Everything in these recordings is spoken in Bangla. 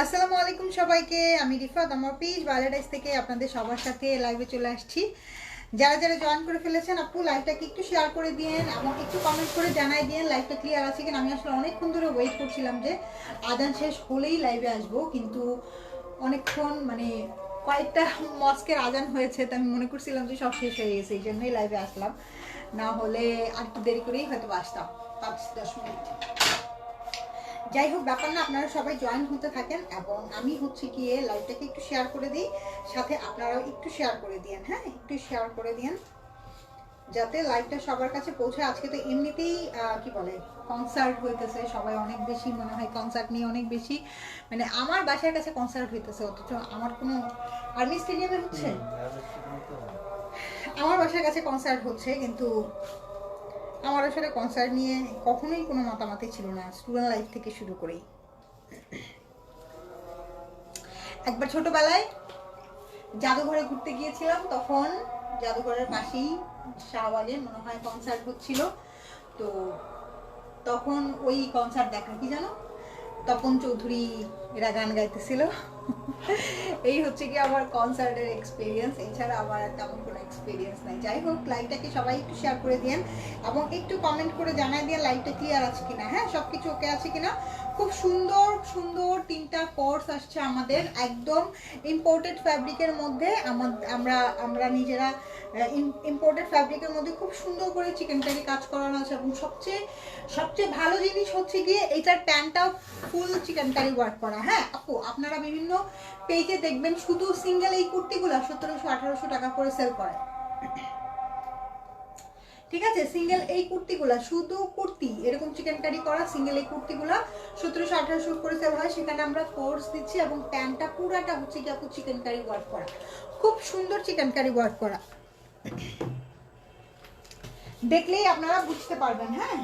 আসসালামু আলাইকুম সবাইকে। আমি রিফাত আমার পেজ বায়োডাইস থেকে আপনাদের সবার সাথে লাইভে চলে আসছি। যারা যারা জয়েন করে ফেলেছেন আপু লাইভটাকে একটু শেয়ার করে দিয়েন এবং একটু কমেন্ট করে জানাই দিয়েন লাইভটা ক্লিয়ার আছে কিনা। আমি আসলে অনেকক্ষণ ধরে ওয়েট করছিলাম যে আজান শেষ হলেই লাইভে আসবো, কিন্তু অনেকক্ষণ কয়েকটা মস্কের আজান হয়েছে, তো আমি মনে করছিলাম যে সব শেষ হয়ে গেছে, এই জন্যই লাইভে আসলাম। না হলে আর একটু দেরি করেই হয়তো আসতাম, 5-10 মিনিট। যাই হোক, ব্যাপার না, আপনারা সবাই জয়েন হতে থাকেন এবং আমি গিয়ে লাইভটাকে একটু শেয়ার করে দিই, সাথে আপনারাও একটু শেয়ার করে দিয়েন। হ্যাঁ, একটু শেয়ার করে দিয়েন যাতে লাইভটা সবার কাছে পৌঁছে। আজকে তো এমনিতেই কি বলে কনসার্ট হইতেছে, সবাই অনেক বেশি মনে হয় কনসার্ট নিয়ে অনেক বেশি, আমার বাসার কাছে কনসার্ট হইতেছে, অথচ আমার কোনো আর্মি স্টেডিয়ামে হচ্ছে, আমার বাসার কাছে কনসার্ট হচ্ছে, কিন্তু আমার আসলে কনসার্ট নিয়ে কখনোই কোনো মতামতই ছিল না স্টুডেন্ট লাইফ থেকে শুরু করেই। একবার ছোটবেলায় জাদুঘরে ঘুরতে গিয়েছিলাম, তখন জাদুঘরের পাশেই শাহবাগে মনে হয় কনসার্ট হচ্ছিল, তো তখন ওই কনসার্ট দেখা, কি জানো, তপন চৌধুরী এরা গান গাইতেছিল। এই কি আমার কনসার্টের এক্সপিরিয়েন্স, এছাড়া আমার তেমন কোনো এক্সপিরিয়েন্স নাই। যাই হোক, লাইভটাকে সবাই একটু শেয়ার করে দিন এবং একটু কমেন্ট করে জানাই দিন লাইভটা ক্লিয়ার আছে কিনা। হ্যাঁ, সব কিছু ওকে আছে কিনা। খুব সুন্দর সুন্দর 3টা কোর্স আসছে আমাদের, একদম ইম্পোর্টেড ফ্যাব্রিকের মধ্যে। আমরা আমরা নিজেরা ইম্পোর্টেড ফ্যাব্রিকের মধ্যে খুব সুন্দর করে চিকেন কারি কাজ করানো আছে, এবং সবচেয়ে সবচেয়ে ভালো জিনিস গিয়ে এটার প্যান্টটাও ফুল চিকেন কারি ওয়ার্ক করা। হ্যাঁ আপু, আপনারা বিভিন্ন পেজে দেখবেন শুধু সিঙ্গেল এই কুর্তিগুলো 1700-1800 টাকা করে সেল করে। ঠিক আছে, সিঙ্গেল এই কুর্তিগুলা, শুধু কুর্তি এরকম চিকেন কারি করা সিঙ্গেল এই কুর্তিগুলা 1700-1800 করে সেল হয়। সেখানে আমরা কোর্স দিচ্ছি এবং প্যান্টটা পুরাটা কি আপু চিকেন কারি ওয়ার্ক করা, খুব সুন্দর চিকেন কারি ওয়ার্ক করা, দেখলেই আপনারা বুঝতে পারবেন। হ্যাঁ,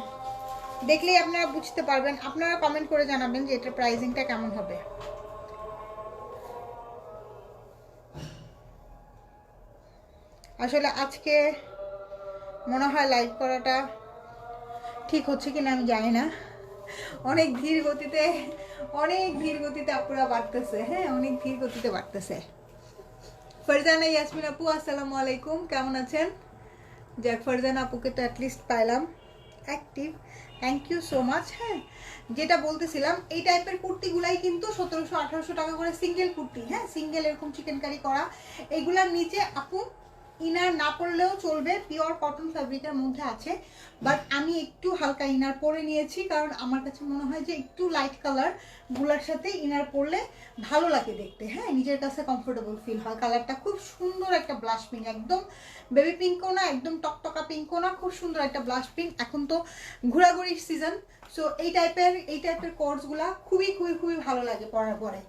দেখলেই আপনারা বুঝতে পারবেন। আপনারা কমেন্ট করে জানাবেন যে এটার প্রাইসিংটা কেমন হবে। আসলে আজকে মনে হয় লাইভ করাটা ঠিক হচ্ছে কিনা আমি জানি না, অনেক ধীর গতিতে আপুরা বাড়তেছে। হ্যাঁ, অনেক ধীর গতিতে বাড়তেছে। ফারজানা ইয়াসমিন আপু, আসসালামু আলাইকুম, কেমন আছেন? যাক, ফারজানা আপুকে তো অ্যাটলিস্ট পাইলাম active, thank you so much. হ্যাঁ, যেটা বলতেছিলাম, এই টাইপের কুর্তিগুলাই কিন্তু 1700-1800 টাকা করে সিঙ্গেল কুর্তি। হ্যাঁ, সিঙ্গেল এরকম চিকেন কারি করা, এইগুলার নিচে আপু ইনার না পরলেও চলবে, পিওর কটন ফ্যাব্রিকের মধ্যে আছে। বাট আমি একটু হালকা ইনার পরে নিয়েছি, কারণ আমার কাছে মনে হয় যে একটু লাইট কালার গুলার সাথে ইনার পরলে ভালো লাগে দেখতে। হ্যাঁ, নিজের কাছে কমফোর্টেবল ফিল হয়। কালারটা খুব সুন্দর একটা ব্লাশ পিঙ্ক, একদম বেবি পিঙ্কও না, একদম টকটকা পিঙ্কও না, খুব সুন্দর একটা ব্লাশ পিঙ্ক। এখন তো ঘোরাঘুরির সিজন, সো এই টাইপের কোর্সগুলা খুবই খুবই খুবই ভালো লাগে পরার পরে।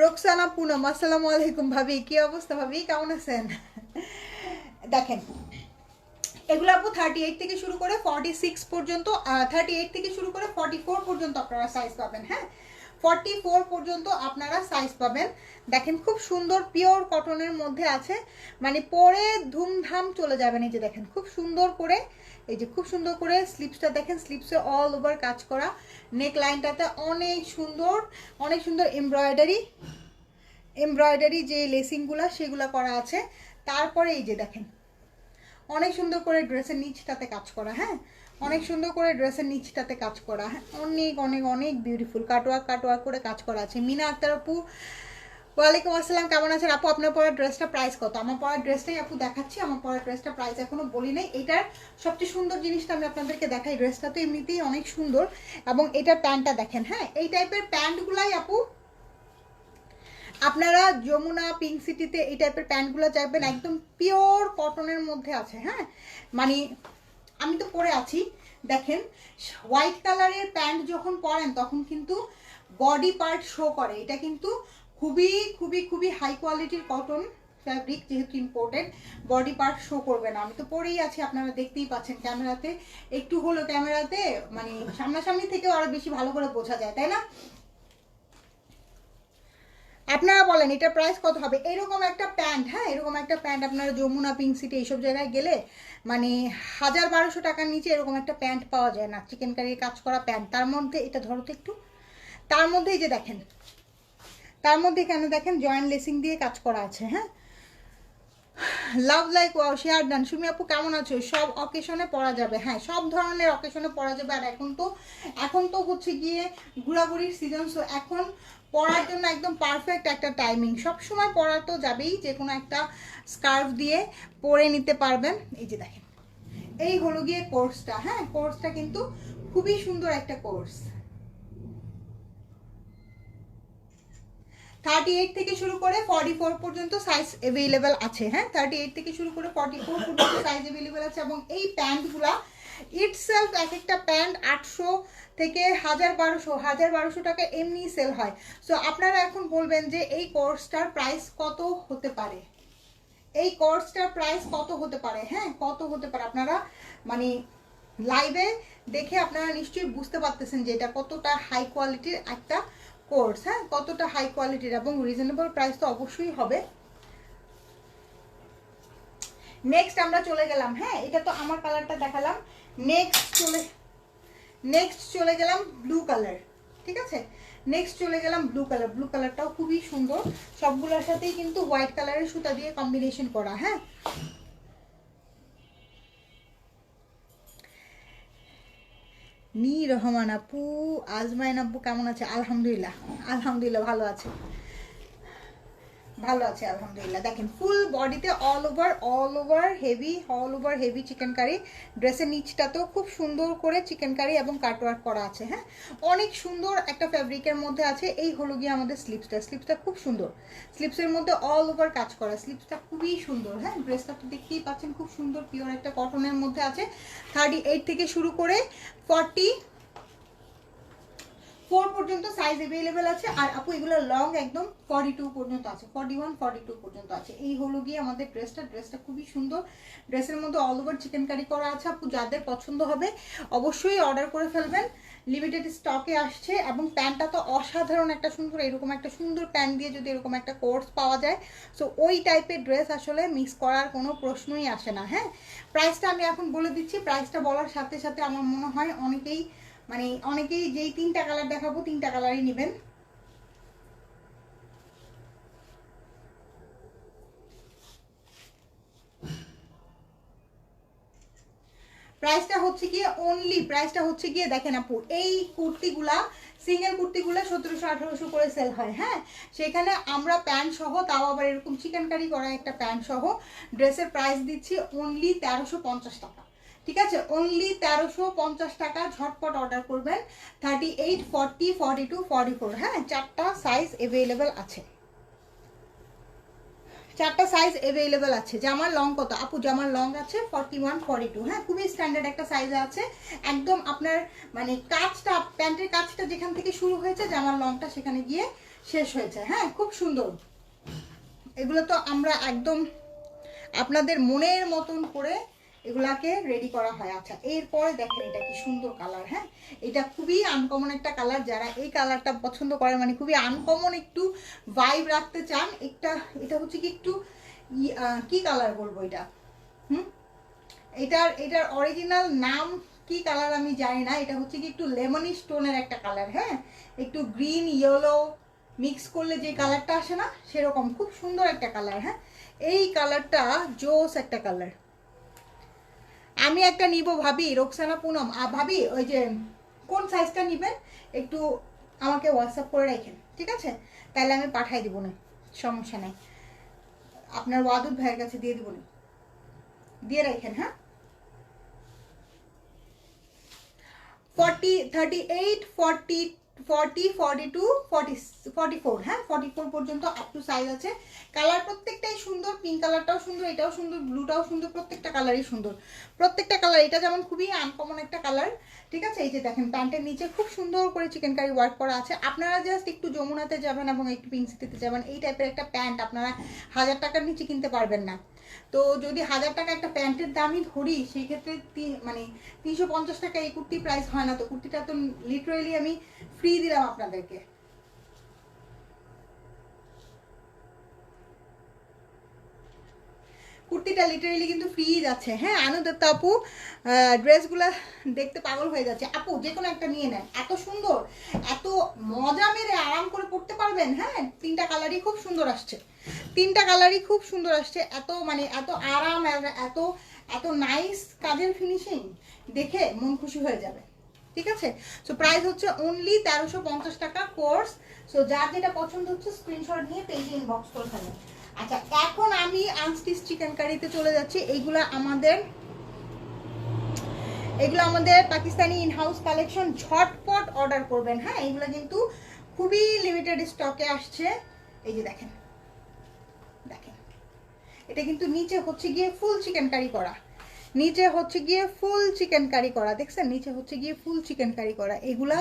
রোকসানা পুনম, আসসালামু আলাইকুম ভাবি, কি অবস্থা ভাবি, কেমন আছেন? দেখেন, এগুলো আপু 38 থেকে শুরু করে 46 পর্যন্ত, 38 থেকে শুরু করে 44 পর্যন্ত আপনারা সাইজ পাবেন। হ্যাঁ, 44 পর্যন্ত আপনারা সাইজ পাবেন। দেখেন, খুব সুন্দর পিওর কটনের মধ্যে আছে, পরে ধুমধাম চলে যাবেন। এই যে দেখেন, খুব সুন্দর করে, এই যে খুব সুন্দর করে স্লিপসটা দেখেন, স্লিপসে অল ওভার কাজ করা, নেক লাইনটাতে অনেক সুন্দর এমব্রয়ডারি যে লেসিংগুলো সেগুলো করা আছে। তারপরে এই যে দেখেন, অনেক সুন্দর করে ড্রেসের নিচটাতে কাজ করা। হ্যাঁ, অনেক সুন্দর করে ড্রেসের নিচটাতে কাজ করা। হ্যাঁ, অনেক অনেক অনেক বিউটিফুল কাটওয়ার্ক করে কাজ করা আছে। মিনা আক্তার আপু, ওয়ালাইকুম আসসালাম, কেমন আছেন আপু? আপনার পরা ড্রেসটা প্রাইস কত? আমার পরা ড্রেসটাই আপু দেখাচ্ছি, আমার পরা ড্রেসটা প্রাইস এখনো বলি নাই। এটার সবচেয়ে সুন্দর জিনিসটা আমি আপনাদেরকে দেখাই। ড্রেসটা তো এমনিতেই অনেক সুন্দর, এবং এটার প্যান্টটা দেখেন। হ্যাঁ, এই টাইপের প্যান্টগুলাই আপু আপনারা যমুনা পিঙ্ক সিটিতে এই টাইপের প্যান্টগুলো চাইবেন, একদম পিওর কটনের মধ্যে আছে। হ্যাঁ, আমি তো পরে আছি, দেখেন হোয়াইট কালারের প্যান্ট যখন পরেন তখন কিন্তু বডি পার্ট শো করে। এটা কিন্তু খুবই খুবই খুবই হাই কোয়ালিটির কটন ফ্যাব্রিক, যেহেতু ইম্পোর্টেড, বডি পার্ট শো করবে না। আমি তো পরেই আছি, আপনারা দেখতেই পাচ্ছেন ক্যামেরাতে, একটু হলো ক্যামেরাতে সামনাসামনি থেকে আরো বেশি ভালো করে বোঝা যায়, তাই না? আপনারা বলেন এটার প্রাইস কত হবে? এরকম একটা প্যান্ট, হ্যাঁ, এরকম একটা প্যান্ট আপনারা যমুনা পিঙ্ক সিটি এইসব জায়গায় গেলে 1000-1200 টাকার নিচে এরকম একটা প্যান্ট পাওয়া যায় না, চিকেন কারির কাজ করা প্যান্ট। তার মধ্যে এটা ধরো তো একটু, তার মধ্যেই যে দেখেন, তার মধ্যে কেন দেখেন জয়েন্ট লেসিং দিয়ে কাজ করা আছে। হ্যাঁ, love like wow, share done. Sumi আপু কেমন আছো? সব অকেশনে পরা যাবে। হ্যাঁ, সব ধরনের অকেশনে পরা যাবে। আর এখন তো হচ্ছে গিয়ে ঘোরাঘুরির সিজন, সো এখন পরার জন্য একদম পারফেক্ট একটা টাইমিং। সব সময় পরা তো যাবেই, যে কোনো একটা স্কার্ফ দিয়ে পরে নিতে পারবেন। এই যে দেখেন, এই হলো গিয়ে কোর্সটা। হ্যাঁ, কোর্সটা কিন্তু খুবই সুন্দর একটা কোর্স। 38 থেকে শুরু করে 44 পর্যন্ত সাইজ অ্যাভেলেবেল আছে। হ্যাঁ, 38 থেকে শুরু করে 44 পর্যন্ত সাইজ অ্যাভেলেবেল আছে। এবং এই প্যান্টগুলা ইটসেলফ, এক একটা প্যান্ট 800 থেকে 1200 টাকা এমনি সেল হয়। সো আপনারা এখন বলবেন যে এই কোর্সটার প্রাইস কত হতে পারে, এই কোর্সটার প্রাইস কত হতে পারে। হ্যাঁ, কত হতে পারে আপনারা মানে লাইভে দেখে আপনারা নিশ্চয়ই বুঝতে পারতেছেন যে এটা কতটা হাই কোয়ালিটির একটা কোর্স। হ্যাঁ, কতটা হাই কোয়ালিটির এবং রিজনেবল প্রাইস তো অবশ্যই হবে। নেক্সট আমরা চলে গেলাম। হ্যাঁ, এটা তো আমার কালারটা দেখালাম। নেক্সট চলে গেলাম ব্লু কালার। ঠিক আছে, নেক্সট চলে গেলাম ব্লু কালার। ব্লু কালারটাও খুবই সুন্দর, সবগুলোর সাথেই কিন্তু হোয়াইট কালারের সুতা দিয়ে কম্বিনেশন করা। হ্যাঁ, নি রহমান আপু, আজমাইন আপু কেমন আছে? আলহামদুলিল্লাহ, আলহামদুলিল্লাহ ভালো আছে, ভালো আছে আলহামদুলিল্লাহ। দেখেন ফুল বডিতে all over heavy chikankari. ড্রেসের নিচটাতেও খুব সুন্দর করে চিকেন কারি এবং কাটওয়ার্ক করা আছে। হ্যাঁ, অনেক সুন্দর একটা ফ্যাব্রিকের মধ্যে আছে। এই হলো গিয়ে আমাদের স্লিপসটা খুব সুন্দর, স্লিপসের মধ্যে অল ওভার কাজ করা, স্লিপসটা খুবই সুন্দর। হ্যাঁ, ড্রেসটা তো দেখতেই পাচ্ছেন খুব সুন্দর, পিওর একটা কটনের মধ্যে আছে। 38 থেকে শুরু করে 44 পর্যন্ত সাইজ अवेलेबल আছে। আর আপু এগুলো লং একদম 42 পর্যন্ত আছে, 41 42 পর্যন্ত আছে। এই হলো গিয়ে আমাদের ড্রেসটা খুবই সুন্দর। ড্রেসের মধ্যে অল ওভার চিকেন কারি করা আছে। আপু যাদের পছন্দ হবে অবশ্যই অর্ডার করে ফেলবেন, লিমিটেড স্টকে আসছে। এবং প্যান্টটা তো অসাধারণ একটা সুন্দর, এরকম একটা সুন্দর প্যান্ট দিয়ে যদি এরকম একটা কোর্স পাওয়া যায়, সো ওই টাইপের ড্রেস আসলে মিস করার কোনো প্রশ্নই আসে না। হ্যাঁ, প্রাইসটা আমি এখন বলে দিচ্ছি। প্রাইসটা বলার সাথে সাথে আমার মনে হয় অনেকেই যেই 3টা কালার দেখাবো 3টা কালারই নেবেন। প্রাইসটা হচ্ছে গিয়ে দেখেন আপু, এই কুর্তিগুলা সিঙ্গেল কুর্তিগুলা 1700-1800 করে সেল হয়। হ্যাঁ, সেখানে আমরা প্যান্ট সহ, তাও আবার এরকম চিকেন কারি করা একটা প্যান্ট সহ ড্রেসের প্রাইস দিচ্ছি অনলি 1350 টাকা। ঠিক আছে, অনলি 1350 টাকা। ঝটপট অর্ডার করবেন। 38, 40, 42, 44। হ্যাঁ, 4টা সাইজ অ্যাভেলেবেল আছে, 4টা সাইজ অ্যাভেলেবেল আছে। জামার লং কত আপু? জামার লং আছে 41, 42। হ্যাঁ, খুবই স্ট্যান্ডার্ড একটা সাইজ আছে। একদম আপনার মানে কাজটা, প্যান্টের কাজটা যেখান থেকে শুরু হয়েছে জামার লংটা সেখানে গিয়ে শেষ হয়েছে। হ্যাঁ, খুব সুন্দর। এগুলো তো আমরা একদম আপনাদের মনের মতন করে এগুলাকে রেডি করা হয়। আচ্ছা, এরপরে দেখেন এটা কি সুন্দর কালার। হ্যাঁ, এটা খুবই আনকমন একটা কালার। যারা এই কালারটা পছন্দ করে, মানে খুবই আনকমন একটু ভাইব রাখতে চান, এটা হচ্ছে কি একটু কি কালার বলবো এটা, এটার অরিজিনাল নাম কি কালার আমি জানি না। এটা হচ্ছে কি একটু লেমনি স্টোনের একটা কালার। হ্যাঁ, একটু গ্রিন ইয়েলো মিক্স করলে যে কালারটা আসে না, সেরকম খুব সুন্দর একটা কালার। হ্যাঁ, এই কালারটা জোস একটা কালার। আমি একটা নিব ভাবি, রোকসানা পুনম। ভাবি ওই যে কোন সাইজটা নেবেন একটু আমাকে হোয়াটসঅ্যাপ করে রাখেন, ঠিক আছে? তাহলে আমি পাঠাই দিব না, সমস্যা নাই। আপনার ওয়াদুদ ভাইয়ের কাছে দিয়ে দিব না, দিয়ে রাখেন। হ্যাঁ, 40, 38, 40, 40, 42, 40, 44। হ্যাঁ, 44 পর্যন্ত আপ টু সাইজ আছে। কালার প্রত্যেকটাই সুন্দর। পিঙ্ক কালারটাও সুন্দর, এটাও সুন্দর, ব্লুটাও সুন্দর, প্রত্যেকটা কালারই সুন্দর। প্রত্যেকটা কালার, এটা যেমন খুবই আনকমন একটা কালার। ঠিক আছে, এই যে দেখেন প্যান্টের নিচে খুব সুন্দর করে চিকেন কারি ওয়ার্ক করা আছে। আপনারা জাস্ট একটু যমুনাতে যাবেন এবং একটু পিঙ্ক সিটিতে যাবেন, এই টাইপের একটা প্যান্ট আপনারা 1000 টাকার নিচে কিনতে পারবেন না। তো যদি 1000 টাকা একটা প্যান্টের দামই ধরি, সেই ক্ষেত্রে মানে 350 টাকা এই কুর্তি প্রাইস হয় না। তো কুর্তিটা তো লিটারেলি আমি ফ্রি দিলাম আপনাদেরকে। কুর্তিটা লিটারেলি কিন্তু ফ্রি যাচ্ছে। হ্যাঁ, আনুদত্ত আপু ড্রেসগুলো দেখতে পাগল হয়ে যাচ্ছে। আপু যে কোনো একটা নিয়ে নেন, এত সুন্দর, এত মজা মেরে আরাম করে পড়তে পারবেন। হ্যাঁ, তিনটা কালারই খুব সুন্দর আসছে, তিনটা কালারই খুব সুন্দর আসছে। এত মানে এত আরাম, এত এত নাইস কাজের ফিনিশিং দেখে মন খুশি হয়ে যাবে। ঠিক আছে, সো প্রাইস হচ্ছে অনলি 1350 টাকা কোর্স। সো যার যেটা পছন্দ হচ্ছে স্ক্রিনশট নিয়ে পেজে ইনবক্স করে ফেলেন। আচ্ছা, এখন আমি আনস্টিচ চিকেন কারিতে চলে যাচ্ছি। এগুলো আমাদের পাকিস্তানি ইনহাউস কালেকশন, ঝটপট অর্ডার করবেন। হ্যাঁ, এইগুলো কিন্তু খুবই লিমিটেড স্টকে আসছে। এই যে দেখেন, দেখেন এটা কিন্তু নিচে হচ্ছে গিয়ে ফুল চিকেন কারি করা, নিচে হচ্ছে গিয়ে ফুল চিকেন কারি করা, দেখছেন নিচে হচ্ছে গিয়ে ফুল চিকেন কারি করা। এগুলা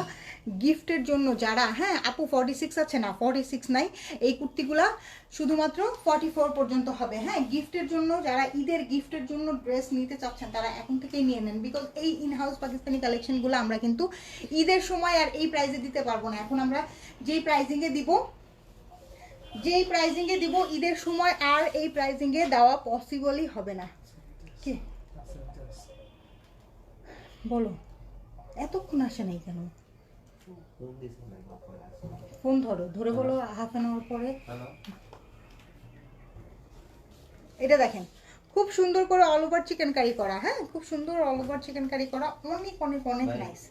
গিফটের জন্য যারা, হ্যাঁ আপু 46 আছে না, 46 নাই, এই কুর্তিগুলা শুধুমাত্র 44 পর্যন্ত হবে। হ্যাঁ, গিফটের জন্য যারা ঈদের গিফটের জন্য ড্রেস নিতে চাচ্ছেন তারা এখন থেকেই নিয়ে নেন, বিকজ এই ইনহাউস পাকিস্তানি কালেকশনগুলো আমরা কিন্তু ঈদের সময় আর এই প্রাইসে দিতে পারবো না। এখন আমরা যেই প্রাইজিংয়ে দিব ঈদের সময় আর এই প্রাইজিংয়ে দেওয়া পসিবলই হবে না। কি বলো, এতক্ষণ আসে নাই কেন? ফোন ধরে বলো হাফ অ্যান আওয়ার পরে। এটা দেখেন খুব সুন্দর করে অল ওভার চিকেন কারি করা। হ্যাঁ, খুব সুন্দর অল ওভার চিকেন কারি করা, অনেক অনেক অনেক নাইস।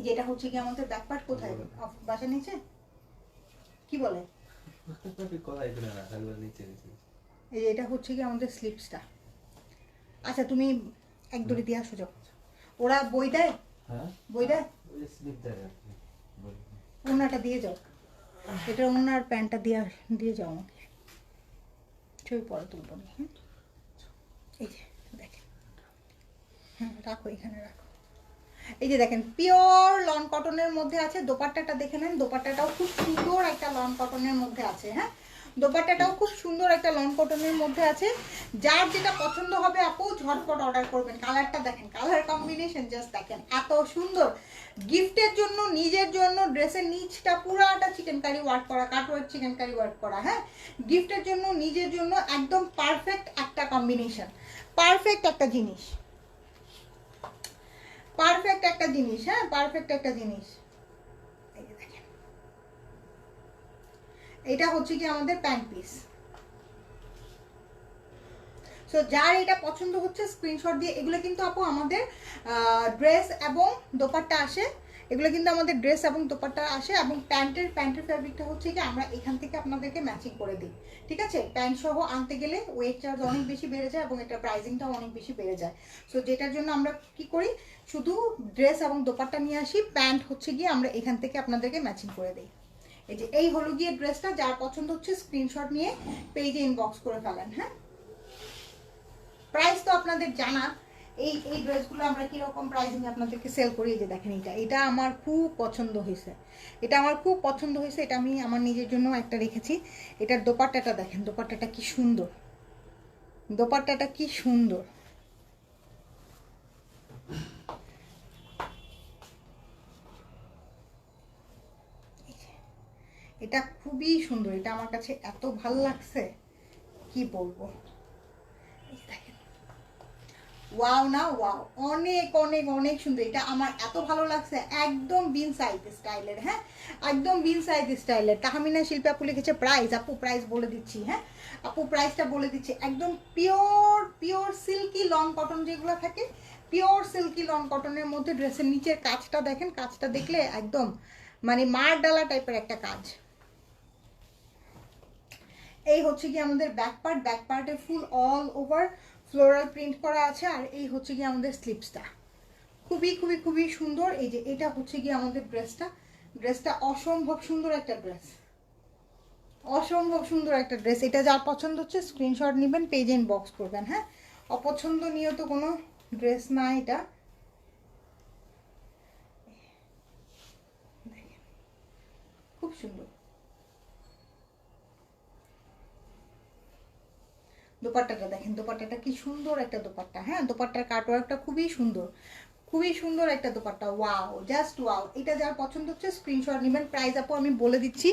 যেটা হচ্ছে কি আমাদের ব্যাক পার্ট কোথায়, বাসা নিচে কি বলে, এই এটা হচ্ছে কি আমাদের স্লিপসটা। আচ্ছা তুমি এক দড়ি দিয়ে আসো, যাও ওরা বই দেয়, বই দেয়, ওনাটা দিয়ে যাও, এটা ওনার প্যান্টটা দিয়ে যাও আমাকে, ছবি পরে তুলবো। হ্যাঁ, এই যে দেখেন, হ্যাঁ রাখো, এখানে রাখো। এই যে দেখেন পিওর লন কটনের মধ্যে আছে। দোপাট্টাটা দেখে নেন, দোপাট্টাটাও খুব সুন্দর একটা লন কটনের মধ্যে আছে। হ্যাঁ, দোপাট্টাটাও খুব সুন্দর একটা লন কটনের মধ্যে আছে। যার যেটা পছন্দ হবে আপু ঝটপট অর্ডার করবেন। কালারটা দেখেন, কালার কম্বিনেশন জাস্ট দেখেন, এত সুন্দর। গিফটের জন্য, নিজের জন্য, ড্রেসের নিচটা পুরাটা চিকেন কারি ওয়ার্ক করা, কাটওয়ার্ক চিকেন কারি ওয়ার্ক করা। হ্যাঁ, গিফটের জন্য, নিজের জন্য একদম পারফেক্ট একটা কম্বিনেশন, পারফেক্ট একটা জিনিস, পারফেক্ট একটা জিনিস। হ্যাঁ, পারফেক্ট একটা জিনিস। এই যে দেখেন, এটা হচ্ছে কি আমাদের প্যান্ট পিস। সো যার এটা পছন্দ হচ্ছে স্ক্রিনশট দিয়ে, এগুলো কিন্তু আপু আমাদের ড্রেস এবং দোপাট্টা আসে, এগুলো কিন্তু আমাদের ড্রেস এবং দোপাট্টা আসে। এবং প্যান্টের ফ্যাব্রিকটা হচ্ছে কি আমরা এখান থেকে আপনাদেরকে ম্যাচিং করে দিই। ঠিক আছে, প্যান্ট সহ আনতে গেলে ওয়েট চার্জ অনেক বেশি বেড়ে যায় এবং এটা প্রাইসিংটাও অনেক বেশি বেড়ে যায়। সো যেটার জন্য আমরা কি করি, শুধু ড্রেস এবং দোপাট্টা নিয়ে আসি, প্যান্ট হচ্ছে গিয়ে আমরা এখান থেকে আপনাদেরকে ম্যাচিং করে দিই। এই যে এই হলো গিয়ে ড্রেসটা, যার পছন্দ হচ্ছে স্ক্রিনশট নিয়ে পেজে ইনবক্স করে ফেলেন। হ্যাঁ, প্রাইস তো আপনাদের জানা, এই ড্রেসগুলো আমরা কিরকম প্রাইসিং আপনাদেরকে সেল করি। যে দেখেন, এটা আমার খুব পছন্দ হয়েছে, এটা আমার খুব পছন্দ হয়েছে, এটা আমি আমার নিজের জন্য একটা রেখেছি। এটার দোপাট্টাটা দেখেন, দোপাট্টাটা কি সুন্দর, দোপাট্টাটা কি সুন্দর। এটা খুবই সুন্দর, এটা আমার কাছে এত ভালো লাগছে কি বলবো। দেখেন, ওয়াও না ওয়াও, অনেক অনেক অনেক সুন্দর। এটা আমার এত ভালো লাগছে, একদম বিন সাইজ স্টাইলের। হ্যাঁ, একদম বিন সাইজ স্টাইলের। তাহমিনা শিল্পী আপু লিখেছে প্রাইস, আপু প্রাইস বলে দিচ্ছি। হ্যাঁ আপু, প্রাইসটা বলে দিচ্ছি। একদম পিওর সিল্কি লং কটন যেগুলো থাকে, পিওর সিল্কি লং কটনের মধ্যে ড্রেসের নিচের কাজটা দেখেন, কাজটা দেখলে একদম মানে মার ডালা টাইপের একটা কাজ। এই হচ্ছে কি আমাদের ব্যাক পার্টে full all over floral print করা আছে। আর এই হচ্ছে কি আমাদের স্লিপসটা, খুবই খুবই খুবই সুন্দর। এই যে এটা হচ্ছে কি আমাদের ড্রেসটা অসম্ভব সুন্দর একটা ড্রেস, অসম্ভব সুন্দর একটা ড্রেস। এটা যার পছন্দ হচ্ছে স্ক্রিনশট নেবেন, পেজে ইনবক্স করবেন। হ্যাঁ, অপছন্দনীয় তো কোনো ড্রেস না এটা। খুব সুন্দর দোপাট্টাটা দেখেন, দোপাট্টাটা কি সুন্দর একটা দোপাট্টা। হ্যাঁ, দোপাট্টার কাটওয়ার্কটা খুবই সুন্দর, খুবই সুন্দর একটা দোপাট্টা, ওয়াও, জাস্ট ওয়াও। এটা যার পছন্দ হচ্ছে স্ক্রিনশট নেবেন। প্রাইস আপু আমি বলে দিচ্ছি,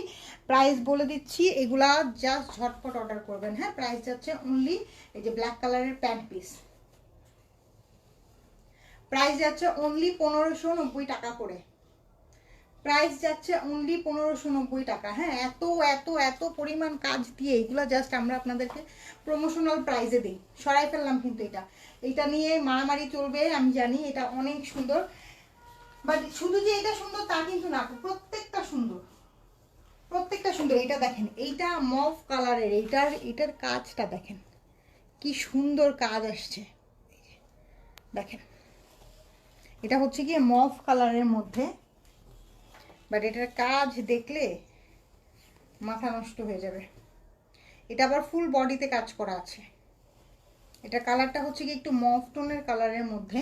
প্রাইস বলে দিচ্ছি, এগুলা জাস্ট ঝটপট অর্ডার করবেন। হ্যাঁ, প্রাইস যাচ্ছে অনলি, এই যে ব্ল্যাক কালারের প্যান্ট পিস, প্রাইস যাচ্ছে অনলি 1590 টাকা করে। প্রাইস যাচ্ছে অনলি 1590 টাকা। হ্যাঁ, এত এত এত পরিমাণ কাজ দিয়ে এগুলো জাস্ট আমরা আপনাদেরকে প্রমোশনাল প্রাইসে দিই। সরাই ফেললাম কিন্তু এটা নিয়ে মারামারি চলবে আমি জানি। এটা অনেক সুন্দর, বাট শুধু যে এটা সুন্দর তা কিন্তু না, প্রত্যেকটা সুন্দর, প্রত্যেকটা সুন্দর। এটা দেখেন, এইটা মভ কালারের, এটার কাজটা দেখেন কি সুন্দর কাজ আসছে। দেখেন, এটা হচ্ছে গিয়ে মভ কালারের মধ্যে, বাট এটার কাজ দেখলে মাথা নষ্ট হয়ে যাবে। এটা আবার ফুল বডিতে কাজ করা আছে। এটা কালারটা হচ্ছে কি একটু মভ টোনের কালারের মধ্যে,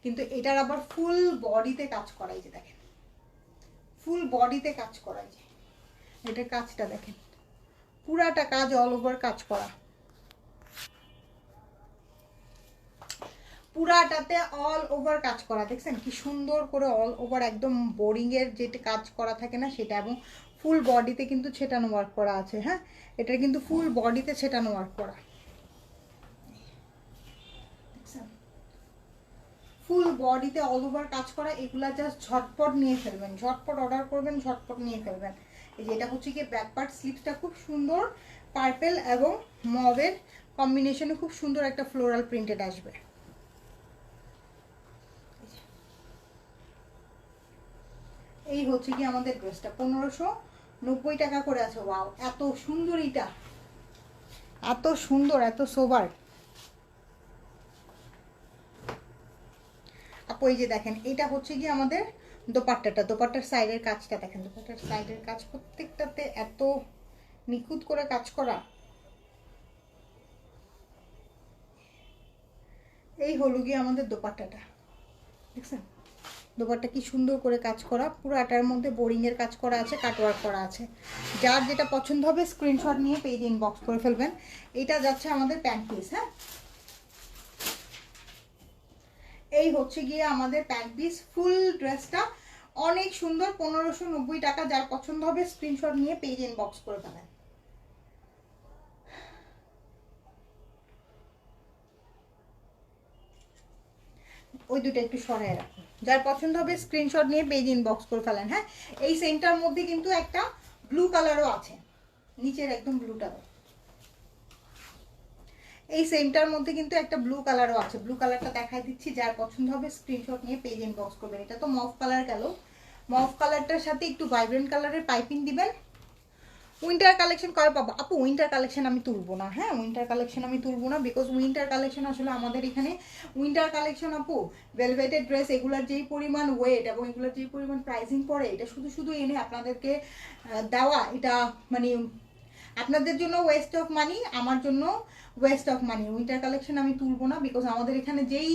কিন্তু এটার আবার ফুল বডিতে কাজ করাই, যে দেখেন ফুল বডিতে কাজ করাই, যে এটার কাজটা দেখেন, পুরাটা কাজ অল ওভার কাজ করা, পুরাটাতে অল ওভার কাজ করা। দেখছেন কি সুন্দর করে অল ওভার একদম বোরিং এর যেটা কাজ করা থাকে না সেটা, এবং ফুল বডিতে কিন্তু ছেটানো ওয়ার্ক করা আছে। হ্যাঁ, এটা কিন্তু ফুল বডিতে ছেটানো ওয়ার্ক করা, ফুল বডিতে অল ওভার কাজ করা। এগুলা জাস্ট ঝটপট নিয়ে ফেলবেন, ঝটপট অর্ডার করবেন, ঝটপট নিয়ে ফেলবেন। এই যে এটা হচ্ছে কি ব্যাক পার্ট, স্লিভসটা খুব সুন্দর পার্পেল এবং মভের কম্বিনেশনে খুব সুন্দর একটা ফ্লোরাল প্রিন্টেড আসবে। এই হচ্ছে কি আমাদের ড্রেসটা, 1590 টাকা করে আছে। ওয়াও, এত সুন্দর, এটা এত সুন্দর, এত সোবার। আপু এই যে দেখেন, এটা হচ্ছে কি আমাদের দোপাট্টাটা, দোপাট্টার সাইডের কাজটা দেখেন, দোপাট্টার সাইডের কাজ প্রত্যেকটাতে এত নিখুঁত করে কাজ করা। এই হলো গিয়ে আমাদের দোপাট্টাটা, দেখছেন দোপাট্টা কি সুন্দর করে কাজ করা, পুরাটার মধ্যে বোরিং এর কাজ করা আছে, কাটওয়ার্ক করা আছে। যার যেটা পছন্দ হবে স্ক্রিনশট নিয়ে পেজ ইনবক্স করে ফেলবেন। এটা যাচ্ছে আমাদের প্যান্ট পিস। হ্যাঁ, এই হচ্ছে গিয়ে আমাদের প্যান্ট পিস, ফুল ড্রেসটা অনেক সুন্দর, 1590 টাকা। যার পছন্দ হবে স্ক্রিনশট নিয়ে পেজ ইনবক্স করে ফেলেন। ওই দুটো একটু সরাই রাখুন। যার পছন্দ হবে স্ক্রিনশট নিয়ে পেজ ইনবক্স করে ফেলেন। হ্যাঁ, এই সেন্টার মধ্যে কিন্তু একটা ব্লু কালারও আছে, নিচের একদম ব্লুটা, এই সেমটার মধ্যে কিন্তু একটা ব্লু কালারও আছে। ব্লু কালারটা দেখাই দিচ্ছি, যার পছন্দ হবে স্ক্রিনশট নিয়ে পেজ ইনবক্স করবেন। এটা তো মভ কালার গেল, মভ কালারটার সাথে একটু ভাইব্রেন্ট কালারের পাইপিং দিবেন। উইন্টার কালেকশন কবে পাবো আপু? উইন্টার কালেকশন আমি তুলবো না। হ্যাঁ, উইন্টার কালেকশন আমি তুলবো না, বিকজ উইন্টার কালেকশন আসলে আমাদের এখানে উইন্টার কালেকশন আপু, ভেলভেটেড ড্রেস, এগুলার যেই পরিমাণ ওয়েট এবং এগুলোর যেই পরিমাণ প্রাইসিং পড়ে, এটা শুধু শুধু এনে আপনাদেরকে দেওয়া, এটা মানে আপনাদের জন্য ওয়েস্ট অফ মানি, আমার জন্য West of money. Winter collection আমি তুলবো না, বিকজ আমাদের এখানে যেই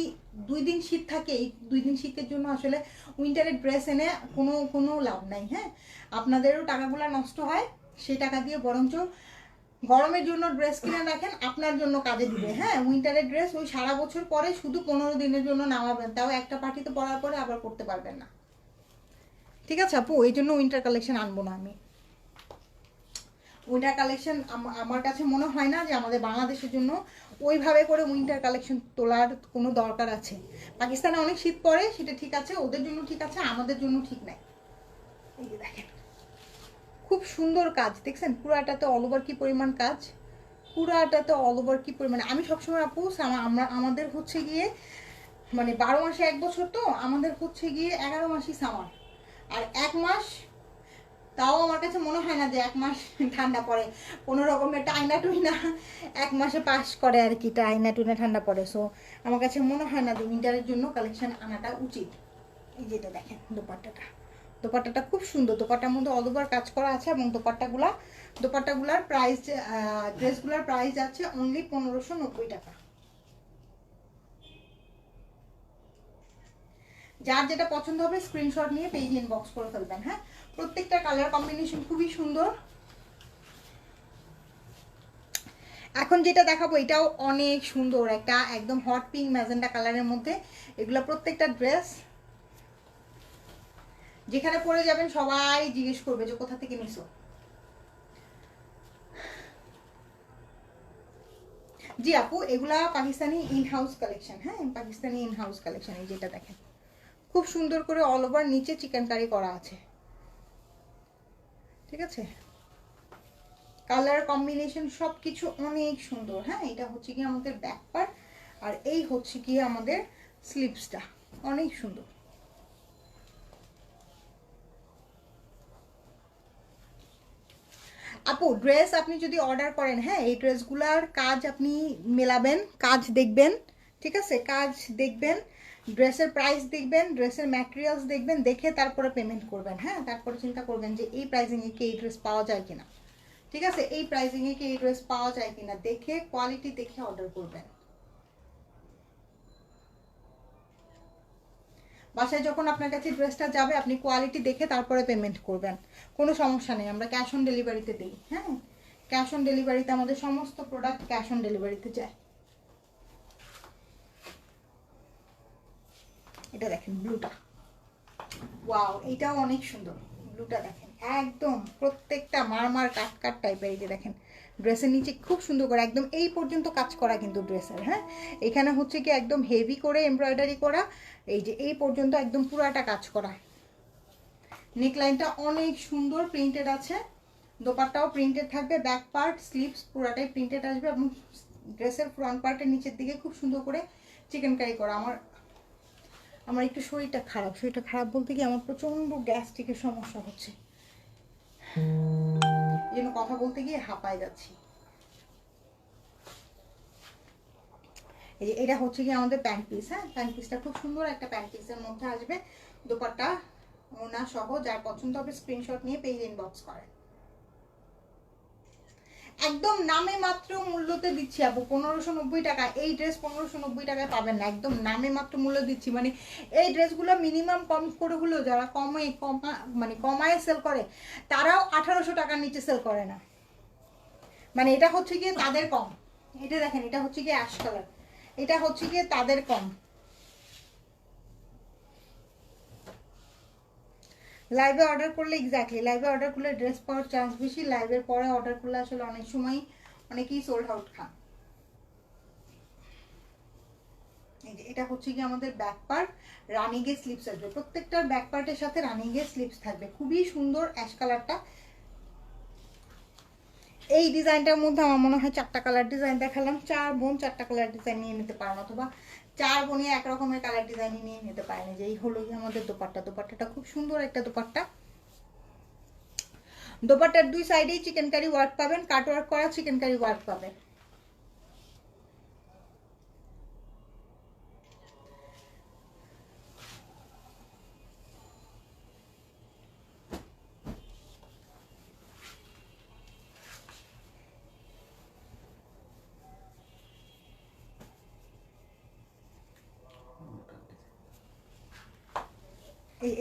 2 দিন শীত থাকে, এই 2 দিন শীতের জন্য আসলে উইন্টারের ড্রেস এনে কোনো লাভ নাই। হ্যাঁ, আপনাদেরও টাকাগুলো নষ্ট হয়, সেই টাকা দিয়ে বরঞ্চ গরমের জন্য ড্রেস কিনে রাখেন, আপনার জন্য কাজে দিবে। হ্যাঁ, উইন্টারের ড্রেস ওই সারা বছর পরে শুধু 15 দিনের জন্য নামাবেন, তাও একটা পার্টিতে পরার পরে আবার করতে পারবেন না। ঠিক আছে আপু, এই জন্য উইন্টার কালেকশন আনবো না আমি। উইন্টার কালেকশন আমার কাছে মনে হয় না যে আমাদের বাংলাদেশের জন্য ওইভাবে করে উইন্টার কালেকশন তোলার কোনো দরকার আছে। পাকিস্তানে অনেক শীত পড়ে, সেটা ঠিক আছে, ওদের জন্য ঠিক আছে, আমাদের জন্য ঠিক নাই। এই যে দেখেন খুব সুন্দর কাজ, দেখছেন পুরাটাতে অল ওভার কি পরিমাণ কাজ, পুরাটাতে অল ওভার কি পরিমাণ। আমি সবসময় আপু আমাদের হচ্ছে গিয়ে মানে 12 মাসে 1 বছর, তো আমাদের হচ্ছে গিয়ে 11 মাসই সামার, আর 1 মাস, তাও আমার কাছে মনে হয় না যে 1 মাস ঠান্ডা পড়ে। কোনো রকমের টাইনা টুইনা 1 মাসে পাস করে আর কি, টাইনা টুইনা ঠান্ডা পড়ে। সো আমার কাছে মনে হয় না যে উইন্টারের জন্য কালেকশন আনাটা উচিত। এই যেটা দেখেন দোপাট্টাটা, দোপাট্টাটা খুব সুন্দর, দোপাট্টার মধ্যে অল ওভার কাজ করা আছে, এবং দোপাট্টাগুলার প্রাইস, ড্রেসগুলার প্রাইস আছে অনলি 1590 টাকা। যার যেটা পছন্দ হবে স্ক্রিনশট নিয়ে পেজ ইনবক্স করে ফেলবেন। হ্যাঁ, প্রত্যেকটা কালার কম্বিনেশন খুবই সুন্দর। এখন যেটা দেখাবো এটাও অনেক সুন্দর, একটা একদম হট পিঙ্ক ম্যাজেন্ডা কালারের মধ্যে। এগুলো প্রত্যেকটা ড্রেস যেখানে পরে যাবেন সবাই জিজ্ঞেস করবে যে কোথা থেকে নিছো। জি আপু, এগুলা পাকিস্তানি ইন হাউস কালেকশন। হ্যাঁ, পাকিস্তানি ইন হাউস কালেকশন। এই যেটা দেখেন খুব সুন্দর করে অল ওভার নিচে চিকেন কারি করা আছে, ঠিক আছে। কালার কম্বিনেশন সব কিছু অনেক সুন্দর। হ্যাঁ, এটা হচ্ছে কি আমাদের ব্যাক পার্ট, আর এই হচ্ছে কি আমাদের স্লিভসটা, অনেক সুন্দর। আপু ড্রেস আপনি যদি অর্ডার করেন, হ্যাঁ, এই ড্রেসগুলার কাজ আপনি মেলাবেন, কাজ দেখবেন, ঠিক আছে, কাজ দেখবেন, ড্রেসের প্রাইস দেখবেন, ড্রেসের ম্যাটেরিয়ালস দেখবেন, দেখে তারপরে পেমেন্ট করবেন। হ্যাঁ, তারপরে চিন্তা করবেন যে এই প্রাইসিংয়ে কি এই ড্রেস পাওয়া যায় কিনা, ঠিক আছে, এই প্রাইসিংয়ে কি এই ড্রেস পাওয়া যায় কিনা দেখে, কোয়ালিটি দেখে অর্ডার করবেন। বাসায় যখন আপনার কাছে ড্রেসটা যাবে আপনি কোয়ালিটি দেখে তারপরে পেমেন্ট করবেন, কোনো সমস্যা নেই, আমরা ক্যাশ অন ডেলিভারিতে দিই। হ্যাঁ, ক্যাশ অন ডেলিভারিতে আমাদের সমস্ত প্রোডাক্ট ক্যাশ অন ডেলিভারিতে যায়। এটা দেখেন ব্লুটা, ওয়াও, এটাও অনেক সুন্দর। ব্লুটা দেখেন একদম প্রত্যেকটা মারমার কাট কাট টাইপের। এই যে দেখেন ড্রেসের নিচে খুব সুন্দর করে একদম এই পর্যন্ত কাজ করা কিন্তু ড্রেসের। হ্যাঁ, এখানে হচ্ছে কি একদম হেভি করে এমব্রয়ডারি করা, এই যে এই পর্যন্ত একদম পুরাটা কাজ করা। নেকলাইনটা অনেক সুন্দর প্রিন্টেড আছে, দোপাট্টাও প্রিন্টেড থাকবে, ব্যাক পার্ট স্লিভস পুরাটাই প্রিন্টেড আসবে, এবং ড্রেসের ফ্রন্ট পার্টের নিচের দিকে খুব সুন্দর করে চিকেন কারি করা। আমার একটু শরীরটা খারাপ বলতে কি আমার প্রচণ্ড গ্যাস্ট্রিকের সমস্যা হচ্ছে, এই জন্য কথা বলতে গিয়ে হাঁপায় যাচ্ছি। এই যে এটা হচ্ছে কি আমাদের প্যান্ট পিস। হ্যাঁ, প্যান্ট পিসটা খুব সুন্দর একটা প্যান্ট পিসের মধ্যে আসবে, দোপাট্টা ওনা সহ। যার পছন্দ হবে স্ক্রিনশট নিয়ে পেজ ইনবক্স করেন। একদম নামে মাত্র মূল্যতে দিচ্ছি আপু, 1590 টাকা। এই ড্রেস 1590 টাকায় পাবেন না, একদম নামে মাত্র মূল্য দিচ্ছি। মানে এই ড্রেসগুলো মিনিমাম কম করে হলেও যারা কমায় সেল করে তারাও 1800 টাকার নিচে সেল করে না। মানে এটা হচ্ছে গিয়ে তাদের কম। এটা দেখেন, এটা হচ্ছে গিয়ে অ্যাশ কালার, এটা হচ্ছে গিয়ে তাদের কম। লাইভে অর্ডার করলে এক্স্যাক্টলি, লাইভে অর্ডার করলে ড্রেস পাওয়ার চান্স বেশি, লাইভের পরে অর্ডার করলে আসলে অনেক সময় অনেকেই সোল্ড আউট খান। এটা হচ্ছে কি আমাদের ব্যাক পার্ট, রানিংয়ে স্লিপস আসবে, প্রত্যেকটার ব্যাক পার্টের সাথে রানিংয়ে স্লিপস থাকবে। খুবই সুন্দর অ্যাশ কালারটা। এই ডিজাইনটার মধ্যে আমার মনে হয় 4টা কালার ডিজাইন দেখালাম, 4 বোন 4টা কালার ডিজাইন নিয়ে নিতে পারেন, অথবা 4 বোনই এক রকমের কালার ডিজাইন নিয়ে নিতে পারেন। যে এই হলো আমাদের দোপাট্টা, দোপাট্টাটা খুব সুন্দর একটা দোপাট্টা। দোপাট্টার দুই সাইডেই চিকেন কারি ওয়ার্ক পাবেন, কাট ওয়ার্ক করা চিকেন কারি ওয়ার্ক পাবেন।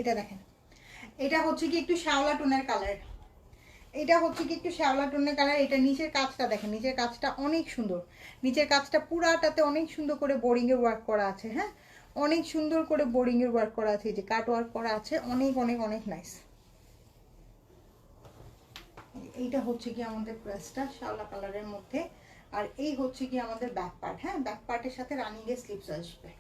এটা দেখেন, এটা হচ্ছে কি একটু শ্যাওলা টোনের কালার, এটা হচ্ছে কি একটু শ্যাওলা টোনের কালার। এটা নিচের কাজটা দেখেন, নিচের কাজটা অনেক সুন্দর, নিচের কাজটা পুরাটাতে অনেক সুন্দর করে বোরিং এর ওয়ার্ক করা আছে। হ্যাঁ, অনেক সুন্দর করে বোরিং এর ওয়ার্ক করা আছে, যে কাট ওয়ার্ক করা আছে, অনেক অনেক অনেক নাইস। এইটা হচ্ছে কি আমাদের ড্রেসটা শ্যাওলা কালারের মধ্যে, আর এই হচ্ছে কি আমাদের ব্যাক পার্ট। হ্যাঁ, ব্যাক পার্টের সাথে রানিং এর স্লিভস আসবে।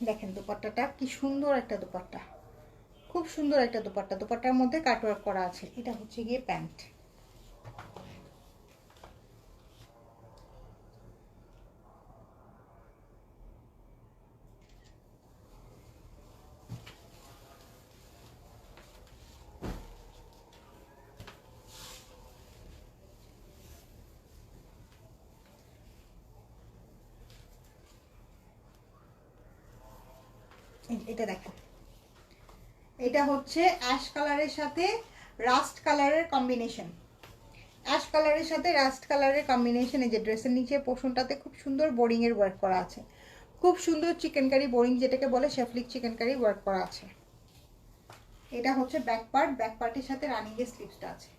দেখেন দোপাট্টাটা কি সুন্দর একটা দোপাট্টা, খুব সুন্দর একটা দোপাট্টা, দোপাট্টার মধ্যে কাটওয়ার্ক করা আছে। এটা হচ্ছে গিয়ে প্যান্ট। এটা দেখো, এটা হচ্ছে অ্যাশ কালারের সাথে রাস্ট কালারের কম্বিনেশন, অ্যাশ কালারের সাথে রাস্ট কালারের কম্বিনেশন। এই যে ড্রেসের নিচে পোর্শনটাতে খুব সুন্দর বোরিং এর ওয়ার্ক করা আছে, খুব সুন্দর চিকেন কারি বোরিং যেটাকে বলে শেফলিক চিকেন কারি ওয়ার্ক করা আছে। এটা হচ্ছে ব্যাক পার্ট, ব্যাক পার্টের সাথে রানিং এর স্লিভসটা আছে।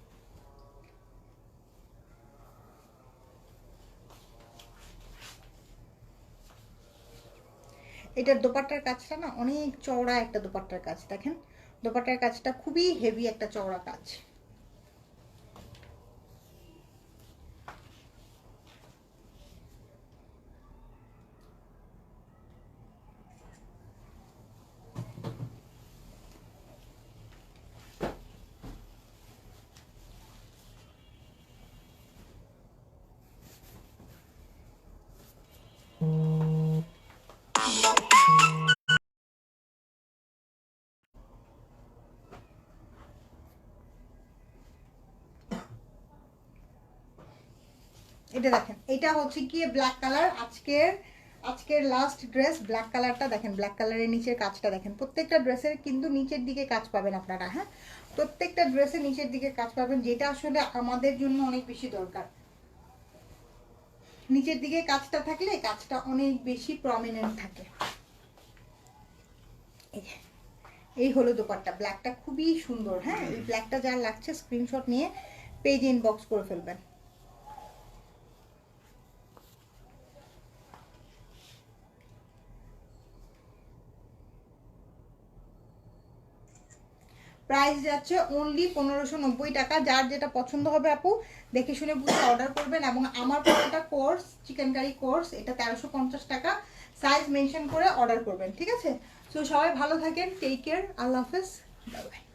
এটার দোপাট্টার কাজটা না অনেক চওড়া একটা দোপাট্টার কাজ, দেখেন দোপাট্টার কাজটা খুবই হেভি একটা চওড়া কাজ। এটা দেখেন, এটা হচ্ছে গিয়ে ব্ল্যাক কালার, আজকের লাস্ট ড্রেস ব্ল্যাক কালারটা দেখেন, ব্ল্যাক কালারের নিচের কাজটা দেখেন। প্রত্যেকটা ড্রেসের কিন্তু নিচের দিকে কাজ পাবেন আপনারা, হ্যাঁ প্রত্যেকটা ড্রেসের নিচের দিকে কাজ পাবেন, যেটা আসলে আমাদের জন্য অনেক বেশি দরকার। নিচের দিকে কাজটা থাকলে কাজটা অনেক বেশি প্রমিনেন্ট থাকে। এই হলো দোপাট্টা, ব্ল্যাকটা খুবই সুন্দর। হ্যাঁ এই ব্ল্যাকটা যার লাগছে স্ক্রিনশট নিয়ে পেজে ইনবক্স করে ফেলবেন। প্রাইস যাচ্ছে অনলি 1590 টাকা। যার যেটা পছন্দ হবে আপু দেখে শুনে বুঝে অর্ডার করবেন। এবং আমার পুরোটা কোর্স চিকেন কারি কোর্স, এটা 1350 টাকা, সাইজ মেনশন করে অর্ডার করবেন, ঠিক আছে? সো সবাই ভালো থাকেন, টেক কেয়ার, আল্লাহ হাফেজ, বাই বাই।